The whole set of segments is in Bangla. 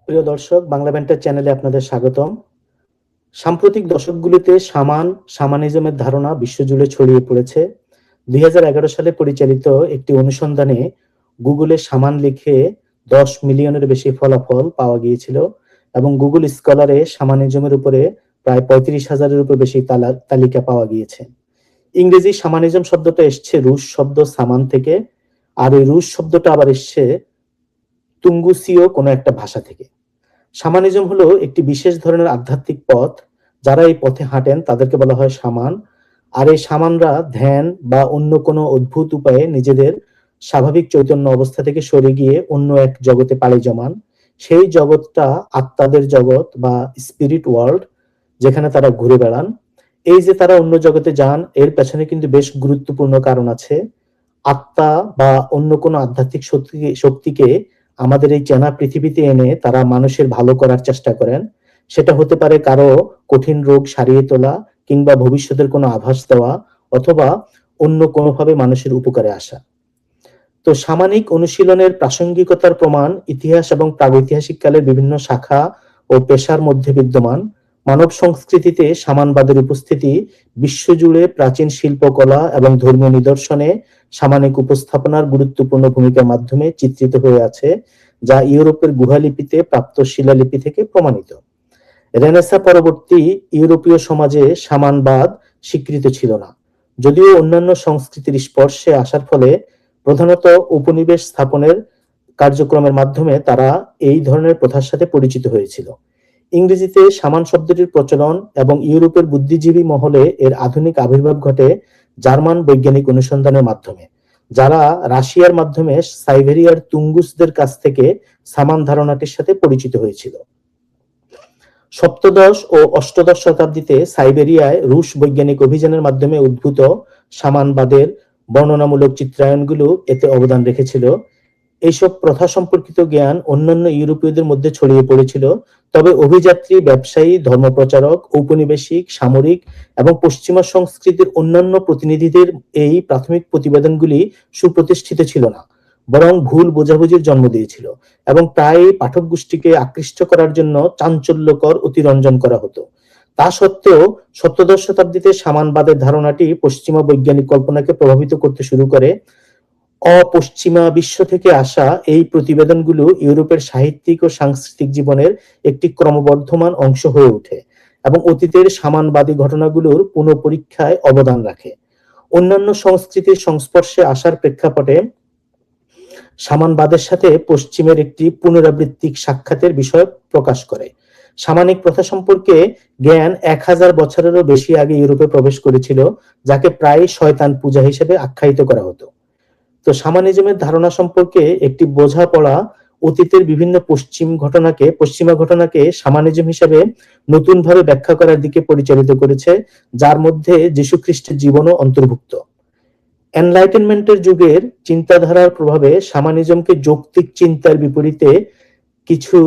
প্রিয় দর্শক, বাংলা ব্যান্টার চ্যানেলে আপনাদের স্বাগতম। সাম্প্রতিক দশকগুলিতে শামানিজমের ধারণা বিশ্বজুড়ে ছড়িয়ে পড়েছে। 2011 সালে পরিচালিত একটি অনুসন্ধানে গুগলে শামান লিখে 10 মিলিয়নের বেশি ফলাফল পাওয়া গিয়েছিল এবং গুগল স্কলারে শামানিজমের উপরে প্রায় 35,000-এর উপর বেশি তালিকা পাওয়া গিয়েছে। ইংরেজি শামানিজম শব্দটা এসছে রুশ শব্দ সামান থেকে, আর ওই রুশ শব্দটা আবার এসছে তুঙ্গুসীয় কোনো একটা ভাষা থেকে। শামানিজম হলো একটি বিশেষ ধরনের আধ্যাত্মিক পথ। যারা এই পথে হাঁটেন তাদেরকে বলা হয় শামান। আর এই শামানরা ধ্যান বা অন্য কোনো অদ্ভুত উপায়ে নিজেদের স্বাভাবিক চৈতন্য অবস্থা থেকে সরে গিয়ে অন্য এক জগতে পাড়ি জমান। সেই জগৎটা আত্মাদের জগৎ বা স্পিরিট ওয়ার্ল্ড, যেখানে তারা ঘুরে বেড়ান। এই যে তারা অন্য জগতে যান, এর পেছনে কিন্তু বেশ গুরুত্বপূর্ণ কারণ আছে। আত্মা বা অন্য কোনো আধ্যাত্মিক শক্তিকে আমাদের এই চেনা পৃথিবীতে এনে তারা মানুষের ভালো করার চেষ্টা করেন। সেটা হতে পারে কারো কঠিন রোগ সারিয়ে তোলা, কিংবা ভবিষ্যতের কোনো আভাস দেওয়া, অথবা অন্য কোনোভাবে মানুষের উপকারে আসা। তো সামানিক অনুশীলনের প্রাসঙ্গিকতার প্রমাণ ইতিহাস এবং প্রাগৈতিহাসিক কালের বিভিন্ন শাখা ও পেশার মধ্যে বিদ্যমান। মানব সংস্কৃতিতে সামানবাদের উপস্থিতি বিশ্বজুড়ে প্রাচীন শিল্পকলা এবং ধর্মীয় নিদর্শনে সামানিক উপস্থাপনার গুরুত্বপূর্ণ ভূমিকার মাধ্যমে চিত্রিত হয়ে আছে, যা ইউরোপের গুহালিপিতে প্রাপ্ত শিলালিপি থেকে প্রমাণিত। রেনেসাঁ পরবর্তী ইউরোপীয় সমাজে সামানবাদ স্বীকৃত ছিল না, যদিও অন্যান্য সংস্কৃতির স্পর্শে আসার ফলে প্রধানত উপনিবেশ স্থাপনের কার্যক্রমের মাধ্যমে তারা এই ধরনের প্রথার সাথে পরিচিত হয়েছিল। ইংরেজিতে সামান শব্দটির প্রচলন এবং ইউরোপের বুদ্ধিজীবী মহলে এর আধুনিক আবির্ভাব ঘটে জার্মান বৈজ্ঞানিক অনুসন্ধানের মাধ্যমে, যারা রাশিয়ার মাধ্যমে সাইবেরিয়ার তুঙ্গুসদের কাছ থেকে সামান ধারণাটির সাথে পরিচিত হয়েছিল। সপ্তদশ ও অষ্টাদশ শতাব্দীতে সাইবেরিয়ায় রুশ বৈজ্ঞানিক অভিযানের মাধ্যমে উদ্ভূত সামানবাদের বর্ণনামূলক চিত্রায়নগুলো এতে অবদান রেখেছিল। এইসব প্রথা সম্পর্কিত জ্ঞান অন্যান্য ইউরোপীয়দের মধ্যে ছড়িয়ে পড়েছিল, তবে অভিযাত্রী, ব্যবসায়ী, ধর্মপ্রচারক, ঔপনিবেশিক, সামরিক এবং পশ্চিমা সংস্কৃতির অন্যান্য প্রতিনিধিদের এই প্রাথমিক প্রতিবেদনগুলি সুপ্রতিষ্ঠিত ছিল না, বরং ভুল বোঝাবুঝির জন্ম দিয়েছিল এবং প্রায় পাঠক গোষ্ঠীকে আকৃষ্ট করার জন্য চাঞ্চল্যকর অতিরঞ্জন করা হতো। তা সত্ত্বেও সপ্তদশ শতাব্দীতে সামানবাদের ধারণাটি পশ্চিমা বৈজ্ঞানিক কল্পনাকে প্রভাবিত করতে শুরু করে। অপশ্চিমা বিশ্ব থেকে আসা এই প্রতিবেদনগুলো ইউরোপের সাহিত্যিক ও সাংস্কৃতিক জীবনের একটি ক্রমবর্ধমান অংশ হয়ে ওঠে এবং অতীতের সামানবাদী ঘটনাগুলোর পুনঃপরীক্ষায় অবদান রাখে। অন্যান্য সংস্কৃতির সংস্পর্শে আসার প্রেক্ষাপটে সামানবাদের সাথে পশ্চিমের একটি পুনরাবৃত্তিক সাক্ষাতের বিষয় প্রকাশ করে। সামানিক প্রথা সম্পর্কে জ্ঞান 1000 বছরেরও বেশি আগে ইউরোপে প্রবেশ করেছিল, যাকে প্রায় শয়তান পূজা হিসেবে আখ্যায়িত করা হতো। তো সামানিজমের ধারণা সম্পর্কে একটি বোঝাপড়া অতীতের বিভিন্ন পশ্চিমা ঘটনাকে সামানিজম হিসেবে নতুনভাবে ব্যাখ্যা করার দিকে পরিচালিত করেছে, যার মধ্যে যীশু খ্রিস্টের জীবনও অন্তর্ভুক্ত। এনলাইটেনমেন্টের যুগের চিন্তাধারার প্রভাবে সামানিজমকে যৌক্তিক চিন্তার বিপরীতে কিছু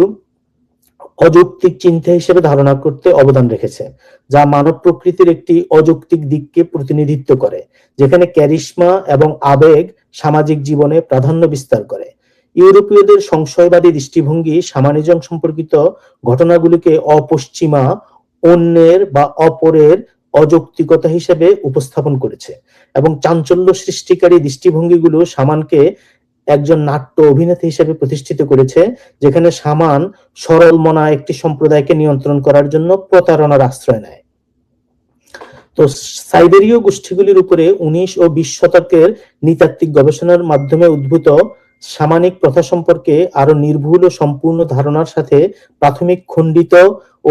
অযৌক্তিক চিন্তা হিসেবে ধারণা করতে অবদান রেখেছে, যা মানব প্রকৃতির একটি অযৌক্তিক দিককে প্রতিনিধিত্ব করে, যেখানে ক্যারিশমা এবং আবেগ সামাজিক জীবনে প্রাধান্য বিস্তার করে। ইউরোপীয়দের সংশয়বাদী দৃষ্টিভঙ্গি সামানিজম সম্পর্কিত ঘটনাগুলিকে অপশ্চিমা, অন্যের বা অপরের অযৌক্তিকতা হিসেবে উপস্থাপন করেছে এবং চাঞ্চল্য সৃষ্টিকারী দৃষ্টিভঙ্গিগুলো সামানকে একজন নাট্য অভিনেতা হিসেবে প্রতিষ্ঠিত করেছে, যেখানে সামান সরল মনা একটি সম্প্রদায়কে নিয়ন্ত্রণ করার জন্য প্রতারণার আশ্রয় নেয়। তো সাইবেরীয় গোষ্ঠীগুলির উপরে 19 ও 20 শতকের নৃতাত্ত্বিক গবেষণার মাধ্যমে উদ্ভূত সামানিক প্রথা সম্পর্কে আরো নির্ভুল ও সম্পূর্ণ ধারণার সাথে প্রাথমিক খণ্ডিত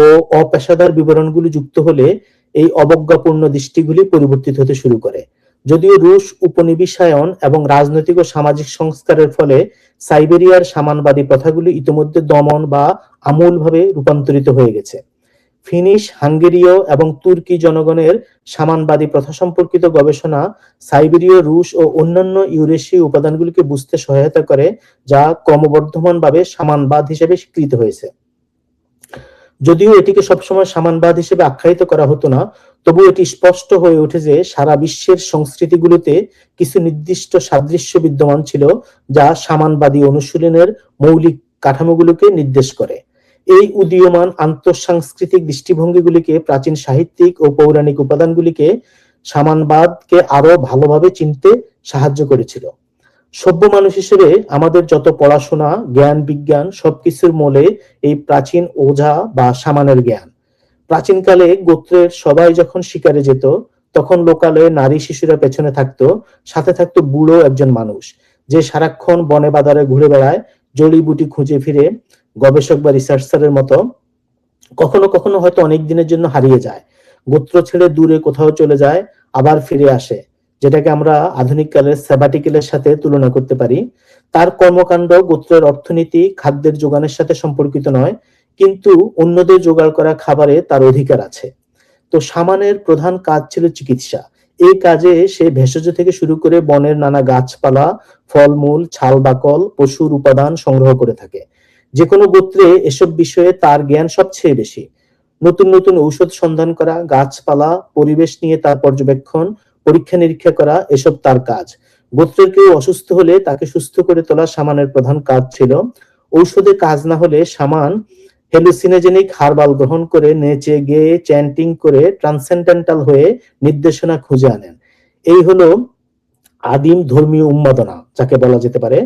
ও অপেশাদার বিবরণগুলি যুক্ত হলে এই অবজ্ঞাপূর্ণ দৃষ্টিগুলি পরিবর্তিত হতে শুরু করে। যদিও রুশ উপনিবেশায়ন এবং রাজনৈতিক ও সামাজিক সংস্কারের ফলে সাইবেরিয়ার সামানবাদী প্রথাগুলি ইতিমধ্যে দমন বা আমূলভাবে রূপান্তরিত হয়ে গেছে। ফিনিশ, হাঙ্গেরীয় এবং তুর্কি জনগণের সামানবাদী প্রথা সম্পর্কিত গবেষণা সাইবেরীয়, রুশ ও অন্যান্য ইউরেশীয় উপাদানগুলিকে বুঝতে সহায়তা করে, যা ক্রমবর্ধমানভাবে সামানবাদ হিসেবে স্বীকৃত হয়েছে। যদিও এটিকে সবসময় সামানবাদ হিসেবে আখ্যায়িত করা হতো না, তবু এটি স্পষ্ট হয়ে ওঠে যে সারা বিশ্বের সংস্কৃতিগুলোতে কিছু নির্দিষ্ট সাদৃশ্য বিদ্যমান ছিল, যা সামানবাদী অনুশীলনের মৌলিক কাঠামোগুলোকে নির্দেশ করে। এই উদীয়মান আন্তঃসাংস্কৃতিক দৃষ্টিভঙ্গিগুলিকে, প্রাচীন সাহিত্যিক ও পৌরাণিক উপাদানগুলিকে সামানবাদকে আরো ভালোভাবে চিনতে সাহায্য করেছিল। সভ্য মানুষ হিসেবে আমাদের যত পড়াশোনা, জ্ঞান, বিজ্ঞান সবকিছুর মূলে এই প্রাচীন ওঝা বা সামানের জ্ঞান। প্রাচীনকালে গোত্রের সবাই যখন শিকারে যেত, তখন লোকালয়ে নারী শিশুরা পেছনে থাকতো, সাথে থাকতো বুড়ো একজন মানুষ, যে সারাক্ষণ বনে বাজারে ঘুরে বেড়ায়, জড়িবুটি খুঁজে ফিরে, গবেষক বা রিসার্চারের মতো। কখনো কখনো হয়তো অনেক দিনের জন্য হারিয়ে যায়, গোত্র ছেড়ে দূরে কোথাও চলে যায়, আবার ফিরে আসে, যেটাকে আমরা আধুনিক কালের স্যাবাটিক্যালের সাথে তুলনা করতে পারি। তার কর্মকাণ্ড গোত্রের অর্থনীতি, খাদ্যের যোগানের সাথে সম্পর্কিত নয়, কিন্তু অন্যদের জোগাড় করা খাবারে তার অধিকার আছে। তো সামানের প্রধান কাজ ছিল চিকিৎসা। এই কাজে সে ভেষজ থেকে শুরু করে বনের নানা গাছপালা, ফলমূল, ছাল বাকল, পশুর উপাদান সংগ্রহ করে থাকে। যে কোনো গোত্রে এসব বিষয়ে তার জ্ঞান সবচেয়ে বেশি। নতুন নতুন ঔষধ সন্ধান করা, গাছপালা, পরিবেশ নিয়ে তার পর্যবেক্ষণ, পরীক্ষা নিরীক্ষা করা, এসব তার কাজ। গোত্রের কেউ অসুস্থ হলে তাকে সুস্থ করে তোলা সামানের প্রধান কাজ ছিল। ঔষধে কাজ না হলে সামান হেলুসিনোজেনিক হার্বাল গ্রহণ করে নেচে গেয়ে চ্যান্টিং করে ট্রান্সেন্ডেন্টাল হয়ে নির্দেশনা খুঁজে আনেন। এই হলো আদিম ধর্মীয় উন্মাদনা, যাকে বলা যেতে পারে।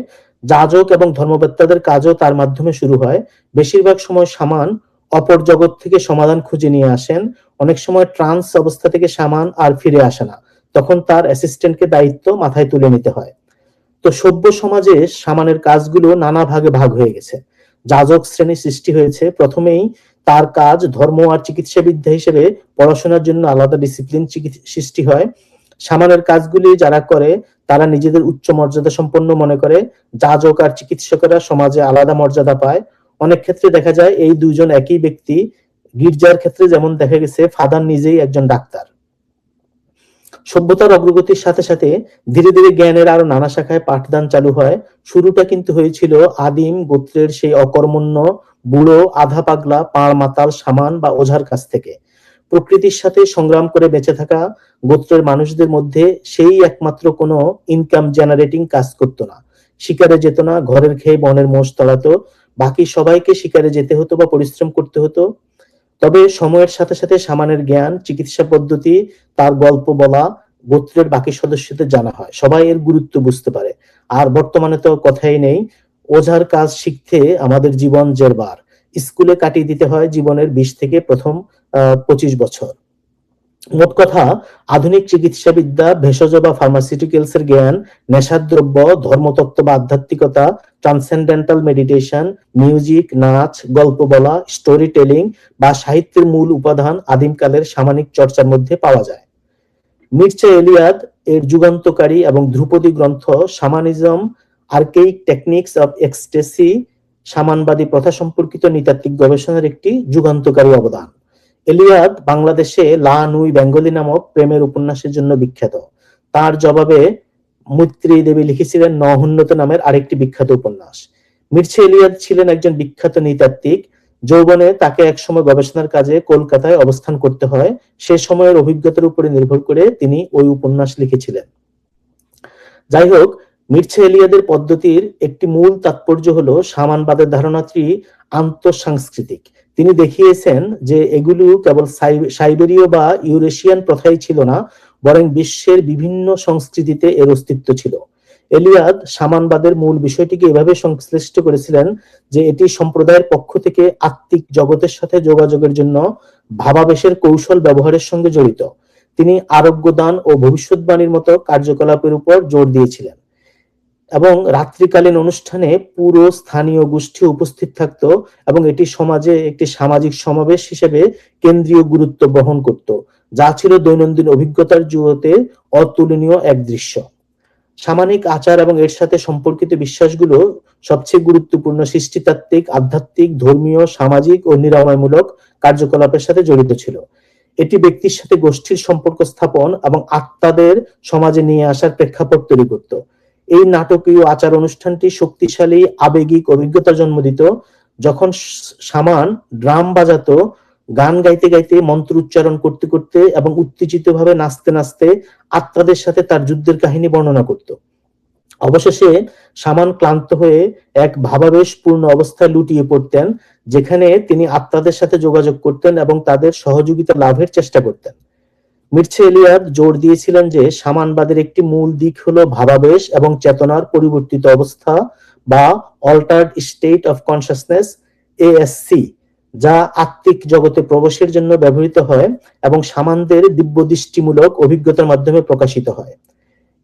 যাজক এবং ধর্মবেত্তাদের কাজও তার মাধ্যমে শুরু হয়। বেশিরভাগ সময় সামান অপর জগৎ থেকে সমাধান খুঁজে নিয়ে আসেন। অনেক সময় ট্রান্স অবস্থা থেকে সামান আর ফিরে আসে না, তখন তার অ্যাসিস্ট্যান্টকে দায়িত্ব মাথায় তুলে নিতে হয়। তো সভ্য সমাজে সামানের কাজগুলো নানা ভাগে ভাগ হয়ে গেছে। যাজক শ্রেণী সৃষ্টি হয়েছে। প্রথমেই তার কাজ ধর্ম আর চিকিৎসাবিদ্যা হিসেবে পড়াশোনার জন্য আলাদা ডিসিপ্লিন সৃষ্টি হয়। সামানের কাজগুলি যারা করে তারা নিজেদের উচ্চ মর্যাদা সম্পন্ন মনে করে। যাজক আর চিকিৎসকেরা সমাজে আলাদা মর্যাদা পায়। অনেক ক্ষেত্রে দেখা যায় এই দুইজন একই ব্যক্তি। গির্জার ক্ষেত্রে যেমন দেখা গেছে ফাদার নিজেই একজন ডাক্তার। সভ্যতার অগ্রগতির সাথে সাথে ধীরে ধীরে জ্ঞানের আরো নানা শাখায় পাঠদান চালু হয়। শুরুটা কিন্তু হয়েছিল আদিম গোত্রের সেই অকর্মণ্য, বুড়ো, আধা পাগলা, পাড় মাতাল সামান বা ওঝার কাছ থেকে। প্রকৃতির সাথে সংগ্রাম করে বেঁচে থাকা গোত্রের মানুষদের মধ্যে সেই একমাত্র কোনো ইনকাম জেনারেটিং কাজ করতো না। শিকারে যেত না, ঘরের খেয়ে বনের মোষ তড়াতো। বাকি সবাইকে শিকারে যেতে হতো বা পরিশ্রম করতে হতো। তবে সময়ের সাথে সাথে সামানের জ্ঞান, চিকিৎসা পদ্ধতি, তার গল্প বলা গোত্রের বাকি সদস্যদের জানা হয়। সবাই এর গুরুত্ব বুঝতে পারে। আর বর্তমানে তো কথাই নেই, ওঝার কাজ শিখতে আমাদের জীবন জেরবার। স্কুলে কাটিয়ে দিতে হয় জীবনের 20 থেকে প্রথম 25 বছর। মোট কথা, আধুনিক চিকিৎসাবিদ্যা, ভেষজ বা ফার্মাসিউটিক্যালস এর জ্ঞান, নেশাদ্রব্য, ধর্মতত্ত্ব বা আধ্যাত্মিকতা, ট্রান্সেন্ডেন্টাল মেডিটেশন, মিউজিক, নাচ, গল্প বলা, স্টোরি টেলিং বা সাহিত্যের মূল উপাদান আদিমকালের সামানিক চর্চার মধ্যে পাওয়া যায়। মির্চা এলিয়াদ এর যুগান্তকারী এবং ধ্রুপদী গ্রন্থ শামানিজম, আর্কেইক টেকনিক্স অফ এক্সটেসি, সামানবাদী প্রথা সম্পর্কিত নৃতাত্ত্বিক গবেষণার একটি যুগান্তকারী অবদান। এলিয়াদ বাংলাদেশে লা নুই বেঙ্গলি নামক প্রেমের উপন্যাসের জন্য বিখ্যাত। তার জবাবে মৈত্রী দেবী লিখেছিলেন নহন্যত নামের আরেকটি বিখ্যাত উপন্যাস। মির্চা এলিয়াদ ছিলেন একজন বিখ্যাত নৃতাত্ত্বিক। যৌবনে তাকে একসময় গবেষণার কাজে কলকাতায় অবস্থান করতে হয়। সে সময়ের অভিজ্ঞতার উপরে নির্ভর করে তিনি ওই উপন্যাস লিখেছিলেন। যাই হোক, মির্চা এলিয়াদের পদ্ধতির একটি মূল তাৎপর্য হলো সামানবাদের ধারণাটি আন্তঃসাংস্কৃতিক। তিনি দেখিয়েছেন যে এগুলো কেবল সাইবেরীয় বা ইউরেশিয়ান প্রথাই ছিল না, বরং বিশ্বের বিভিন্ন সংস্কৃতিতে এর অস্তিত্ব ছিল। এলিয়াদ সামানবাদের মূল বিষয়টিকে এভাবে সংশ্লিষ্ট করেছিলেন যে এটি সম্প্রদায়ের পক্ষ থেকে আত্মিক জগতের সাথে যোগাযোগের জন্য ভাবাবেশের কৌশল ব্যবহারের সঙ্গে জড়িত। তিনি আরোগ্য দান ও ভবিষ্যৎবাণীর মতো কার্যকলাপের উপর জোর দিয়েছিলেন এবং রাত্রিকালীন অনুষ্ঠানে পুরো স্থানীয় গোষ্ঠী উপস্থিত থাকতো এবং এটি সমাজে একটি সামাজিক সমাবেশ হিসেবে কেন্দ্রীয় গুরুত্ব বহন করত, যা ছিল দৈনন্দিন অভিজ্ঞতার জগতে অতুলনীয় এক দৃশ্য। সামানিক আচার এবং এর সাথে সম্পর্কিত বিশ্বাসগুলো সবচেয়ে গুরুত্বপূর্ণ সৃষ্টিতাত্ত্বিক, আধ্যাত্মিক, ধর্মীয়, সামাজিক ও নিরাময়মূলক কার্যকলাপের সাথে জড়িত ছিল। এটি ব্যক্তির সাথে গোষ্ঠীর সম্পর্ক স্থাপন এবং আত্মাদের সমাজে নিয়ে আসার প্রেক্ষাপট তৈরি করত। এই নাটকীয় আচার অনুষ্ঠানটি শক্তিশালী আবেগিক অভিজ্ঞতা জন্ম দিত। যখন সামান ড্রাম বাজাতো, গান গাইতে গাইতে, মন্ত্র উচ্চারণ করতে করতে এবং উত্তেজিত ভাবে নাচতে নাচতে আত্মাদের সাথে তার যুদ্ধের কাহিনী বর্ণনা করত। অবশেষে শামান ক্লান্ত হয়ে এক ভাবাবেশপূর্ণ অবস্থায় লুটিয়ে পড়তেন, যেখানে তিনি আত্মাদের সাথে যোগাযোগ করতেন এবং তাদের সহযোগিতা লাভের চেষ্টা করতেন। মির্চা এলিয়াড জোর দিয়েছিলেন যে শামানবাদের একটি মূল দিক হলো ভাবাবেশ এবং চেতনার পরিবর্তিত অবস্থা বা altered state of consciousness, ASC, যা আত্মিক জগতে প্রবেশের জন্য ব্যবহৃত হয় এবং শামানদের দিব্যদৃষ্টিমূলক অভিজ্ঞতার মাধ্যমে প্রকাশিত হয়।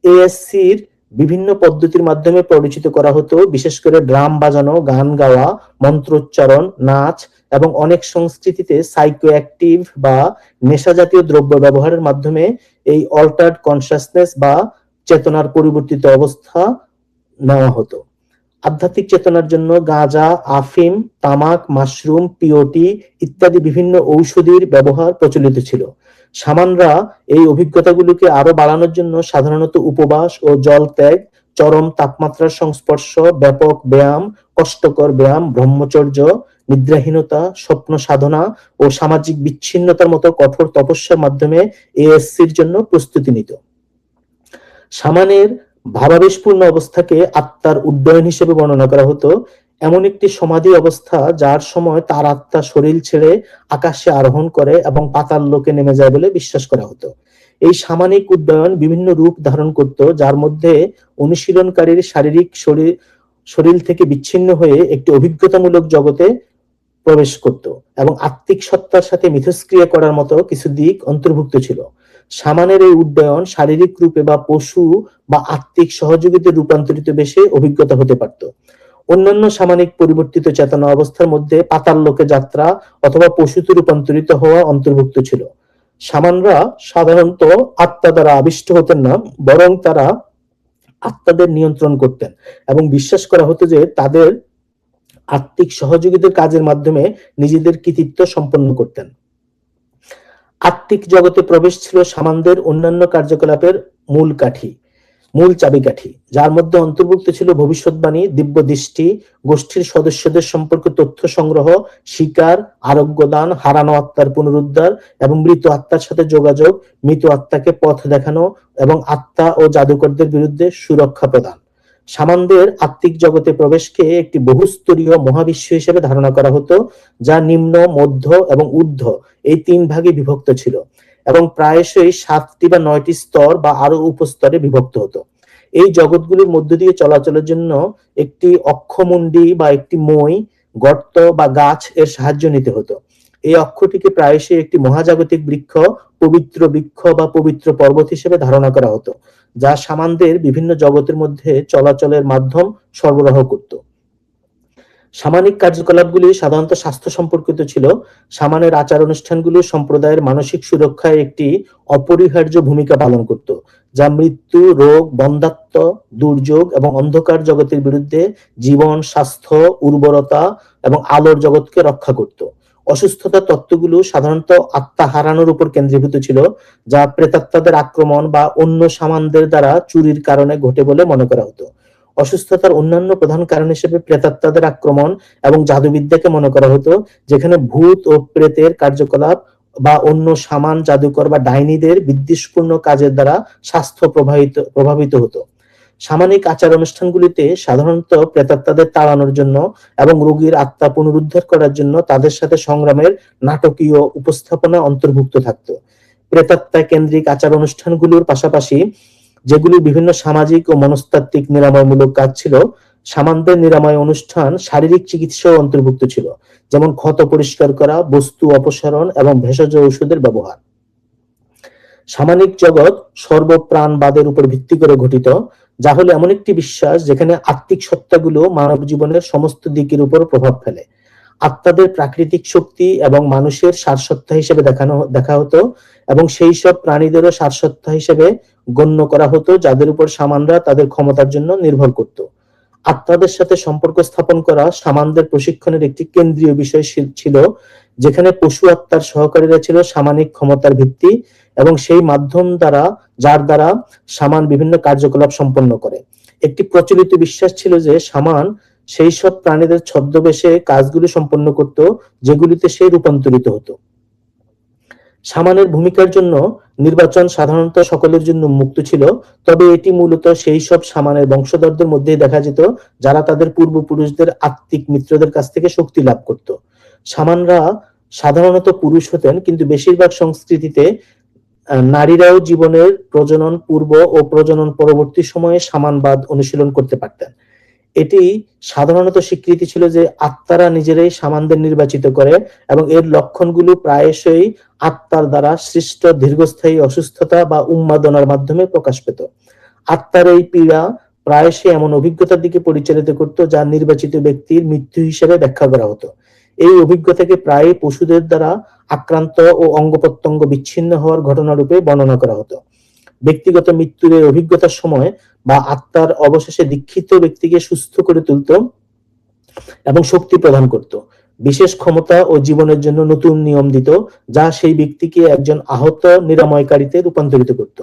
এএসসির বিভিন্ন পদ্ধতির মাধ্যমে পরিচিত করা হতো, বিশেষ করে ড্রাম বাজানো, গান গাওয়া, মন্ত্রোচ্চারণ, নাচ এবং অনেক সংস্কৃতিতে সাইকোঅ্যাক্টিভ বা নেশা জাতীয় দ্রব্য ব্যবহারের মাধ্যমে এই অল্টার্ড কনসাসনেস বা চেতনার পরিবর্তিত অবস্থা নেওয়া হতো। আধ্যাত্মিক চেতনার জন্য গাঁজা, আফিম, তামাক, মাশরুম, পিওটি ইত্যাদি বিভিন্ন ঔষধির ব্যবহার প্রচলিত ছিল। শামানরা এই অভিজ্ঞতাগুলোকে আরো বাড়ানোর জন্য সাধারণত উপবাস ও জল ত্যাগ, চরম তাপমাত্রার সংস্পর্শ, ব্যাপক ব্যায়াম, কষ্টকর ব্যায়াম, ব্রহ্মচর্য, নিদ্রাহীনতা, স্বপ্ন সাধনা ও সামাজিক বিচ্ছিন্নতার মতো কঠোর তপস্যার মাধ্যমে এএসসির জন্য প্রস্তুতি নিত। শামানের ভাবাবেশপূর্ণ অবস্থাকে আত্মার উড্ডয়ন হিসেবে বর্ণনা করা হতো, এমন একটি সমাধি অবস্থা যার সময় তার আত্মা শরীর ছেড়ে আকাশে আরোহণ করে এবং পাতাল লোকে নেমে যায় বলে বিশ্বাস করা হতো। এই সামানিক উড্ডয়ন বিভিন্ন রূপ ধারণ করত, যার মধ্যে অনুশীলনকারীর শারীরিক শরীর থেকে বিচ্ছিন্ন হয়ে একটি অভিজ্ঞতামূলক জগতে প্রবেশ করত এবং আত্মিক সত্তার সাথে মিথস্ক্রিয়া করার মতো কিছু দিক অন্তর্ভুক্ত ছিল। শামানের এই উড্ডয়ন শারীরিক রূপে বা পশু বা আত্মিক সহযোগিতায় রূপান্তরিত বেশে অভিজ্ঞতা হতে পারত। অন্যান্য সামানিক পরিবর্তিত চেতনা অবস্থার মধ্যে পাতাল লোকে যাত্রা অথবা পশুতে রূপান্তরিত হওয়া অন্তর্ভুক্ত ছিল। শামানরা সাধারণত আত্মা দ্বারা আবিষ্ট হতেন না, বরং তারা আত্মাদের নিয়ন্ত্রণ করতেন এবং বিশ্বাস করা হতো যে তাদের আত্মিক সহযোগীদের কাজের মাধ্যমে নিজেদের কৃতিত্ব সম্পন্ন করতেন। আত্মিক জগতে প্রবেশ ছিল শামানদের অন্যান্য কার্যকলাপের মূল চাবিকাঠি, যার মধ্যে অন্তর্ভুক্ত ছিল ভবিষ্যৎবাণী, দিব্য দৃষ্টি, গোষ্ঠীর সদস্যদের সম্পর্কে তথ্য সংগ্রহ, শিকার, আরোগ্যদান, হারানো আত্মার পুনরুদ্ধার এবং মৃত আত্মার সাথে যোগাযোগ, মৃত আত্মাকে পথ দেখানো এবং আত্মা ও জাদুকরদের বিরুদ্ধে সুরক্ষা প্রদান। শামানদের আত্মিক জগতে প্রবেশকে একটি বহুস্তরীয় মহাবিশ্ব হিসেবে ধারণা করা হতো, যা নিম্ন, মধ্য এবং ঊর্ধ্ব এই তিন ভাগে বিভক্ত ছিল এবং প্রায়শই 7টি বা 9টি স্তর বা আরো উপস্তরে বিভক্ত হতো। এই জগৎগুলির মধ্য দিয়ে চলাচলের জন্য একটি অক্ষমুণ্ডি বা একটি মই, গর্ত বা গাছ এর সাহায্য নিতে হতো। এই অক্ষটিকে প্রায়শই একটি মহাজাগতিক বৃক্ষ, পবিত্র বৃক্ষ বা পবিত্র পর্বত হিসেবে ধারণা করা হতো, যা শামানদের বিভিন্ন জগতের মধ্যে চলাচলের মাধ্যম সরবরাহ করত। সামানিক কার্যকলাপগুলি সাধারণত স্বাস্থ্য সম্পর্কিত ছিল। শামানের আচার অনুষ্ঠানগুলি সম্প্রদায়ের মানসিক সুরক্ষায় একটি অপরিহার্য ভূমিকা পালন করত, যা মৃত্যু, রোগ, বন্ধ্যাত্ব, দুর্যোগ এবং অন্ধকার জগতের বিরুদ্ধে জীবন, স্বাস্থ্য, উর্বরতা এবং আলোর জগৎকে রক্ষা করত। অসুস্থতার তত্ত্বগুলো সাধারণত আত্মা হারানোর উপর কেন্দ্রীভূত ছিল, যা প্রেতাত্মাদের আক্রমণ বা অন্য শামানদের দ্বারা চুরির কারণে ঘটে বলে মনে করা হতো। অসুস্থতার অন্যান্য প্রধান কারণ হিসেবে প্রেতাত্মাদের আক্রমণ এবং জাদুবিদ্যাকে মনে করা হতো, যেখানে ভূত ও প্রেতের কার্যকলাপ বা অন্য শামান, জাদুকর বা ডাইনিদের বিদ্বেষপূর্ণ কাজের দ্বারা স্বাস্থ্য প্রভাবিত হতো। সামানিক আচার অনুষ্ঠানগুলিতে সাধারণত প্রেতাত্মাদের তাড়ানোর জন্য এবং রোগীর আত্মা পুনরুদ্ধার করার জন্য তাদের সাথে সংগ্রামের নাটকীয় উপস্থাপনা অন্তর্ভুক্ত থাকত। প্রেতাত্মা কেন্দ্রিক আচার অনুষ্ঠানগুলোর পাশাপাশি, যেগুলি বিভিন্ন সামাজিক ও মনস্তাত্ত্বিক নিরাময়মূলক কাজ ছিল, শামানদের নিরাময় অনুষ্ঠান শারীরিক চিকিৎসাও অন্তর্ভুক্ত ছিল, যেমন ক্ষত পরিষ্কার করা, বস্তু অপসারণ এবং ভেষজ ঔষধের ব্যবহার। সামানিক জগৎ সর্বপ্রাণবাদের উপর ভিত্তি করে গঠিত, যা হলো এমন একটি বিশ্বাস যেখানে আত্মিক সত্তাগুলো মানব জীবনের সমস্ত দিকের উপর প্রভাব ফেলে। আত্মাদের প্রাকৃতিক শক্তি এবং মানুষের সারসত্তা হিসেবে দেখা হতো এবং সেই সব প্রাণীদেরও সারসত্তা হিসেবে গণ্য করা হতো যাদের উপর শামানরা তাদের ক্ষমতার জন্য নির্ভর করত। আত্মাদের সাথে সম্পর্ক স্থাপন করা শামানদের প্রশিক্ষণের একটি কেন্দ্রীয় বিষয় ছিল, যেখানে পশু আত্মার সহকারীরা ছিল সামানিক ক্ষমতার ভিত্তি এবং সেই মাধ্যম যার দ্বারা শামান বিভিন্ন কার্যকলাপ সম্পন্ন করে। একটি প্রচলিত বিশ্বাস ছিল যে শামান সেই সব প্রাণীদের ছদ্মবেশে কাজগুলি সম্পন্ন করত যেগুলিতে সে রূপান্তরিত হতো। শামানের ভূমিকার জন্য নির্বাচন সাধারণত সকলের জন্য উন্মুক্ত ছিল, তবে এটি মূলত সেই সব শামানের বংশধরদের মধ্যেই দেখা যেত যারা তাদের পূর্বপুরুষদের আত্মিক মিত্রদের কাছ থেকে শক্তি লাভ করত। শামানরা সাধারণত পুরুষ হতেন, কিন্তু বেশিরভাগ সংস্কৃতিতে নারীরাও জীবনের প্রজনন পূর্ব ও প্রজনন পরবর্তী সময়ে শামানবাদ অনুশীলন করতে পারতেন। এটি সাধারণত স্বীকৃতি ছিল যে আত্মারা নিজেরাই শামানদের নির্বাচিত করে এবং এর লক্ষণগুলো প্রায়শই আত্মার দ্বারা সৃষ্ট দীর্ঘস্থায়ী অসুস্থতা বা উন্মাদনার মাধ্যমে প্রকাশ পেত। আত্মার এই পীড়া প্রায়শই এমন অভিজ্ঞতার দিকে পরিচালিত করত যা নির্বাচিত ব্যক্তির মৃত্যু হিসেবে ব্যাখ্যা করা হতো। এই অভিজ্ঞতাকে প্রায় পশুদের দ্বারা আক্রান্ত ও অঙ্গ প্রত্যঙ্গ বিচ্ছিন্ন হওয়ার ঘটনারূপে বর্ণনা করা হতো। ব্যক্তিগত মৃত্যুর এই অভিজ্ঞতার সময় বা আত্মার অবশেষে দীক্ষিত ব্যক্তিকে সুস্থ করে তুলত এবং শক্তি প্রদান করত, বিশেষ ক্ষমতা ও জীবনের জন্য নতুন নিয়ম দিত, যা সেই ব্যক্তিকে একজন আহত নিরাময়কারীতে রূপান্তরিত করত।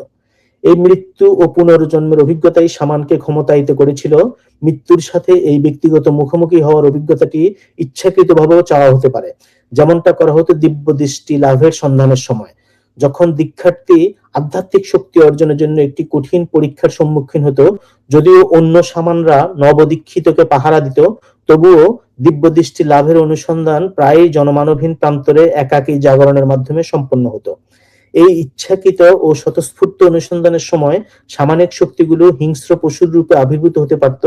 এই মৃত্যু ও পুনর্জন্মের অভিজ্ঞতাই শামানকে ক্ষমতায়িত করেছিল। মৃত্যুর সাথে এই ব্যক্তিগত মুখোমুখি হওয়ার অভিজ্ঞতাটি ইচ্ছাকৃতভাবেও চাওয়া হতে পারে, যেমনটা করা হতো দিব্য দৃষ্টি লাভের সন্ধানের সময়, যখন দীক্ষার্থী আধ্যাত্মিক শক্তি অর্জনের জন্য একটি কঠিন পরীক্ষার সম্মুখীন হতো। যদিও অন্য শামানরা নবদীক্ষিতকে পাহারা দিত, তবুও দিব্যদৃষ্টি লাভের অনুসন্ধান প্রায়ই জনমানবহীন প্রান্তরে একাকী জাগরণের মাধ্যমে সম্পন্ন হতো। এই ইচ্ছাকৃত ও স্বতঃস্ফূর্ত অনুসন্ধানের সময় শামানিক শক্তিগুলো হিংস্র পশুর রূপে আবির্ভূত হতে পারত,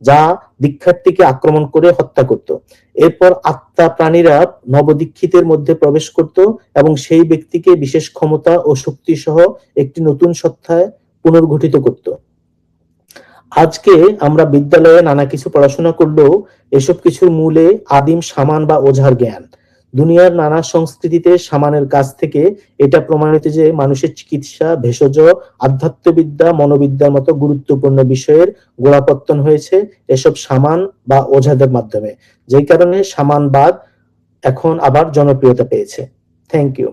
যা দীক্ষার্থীকে আক্রমণ করে হত্যা করত। এরপর আত্মা প্রাণীরা নবদীক্ষিতের মধ্যে প্রবেশ করত এবং সেই ব্যক্তিকে বিশেষ ক্ষমতা ও শক্তি সহ একটি নতুন সত্তায় পুনর্গঠিত করত। আজকে আমরা বিদ্যালয়ে নানা কিছু পড়াশোনা করলেও এসব কিছুর মূলে আদিম শামান বা ওঝার জ্ঞান। দুনিয়ার নানা সংস্কৃতিতে শামানের কাছ থেকে এটা প্রমাণিত যে মানুষের চিকিৎসা, ভেষজ, আধ্যাত্মবিদ্যা, মনোবিদ্যার মতো গুরুত্বপূর্ণ বিষয়ের গোড়াপত্তন হয়েছে এসব শামান বা ওঝাদের মাধ্যমে, যেই কারণে শামানবাদ এখন আবার জনপ্রিয়তা পেয়েছে। Thank you.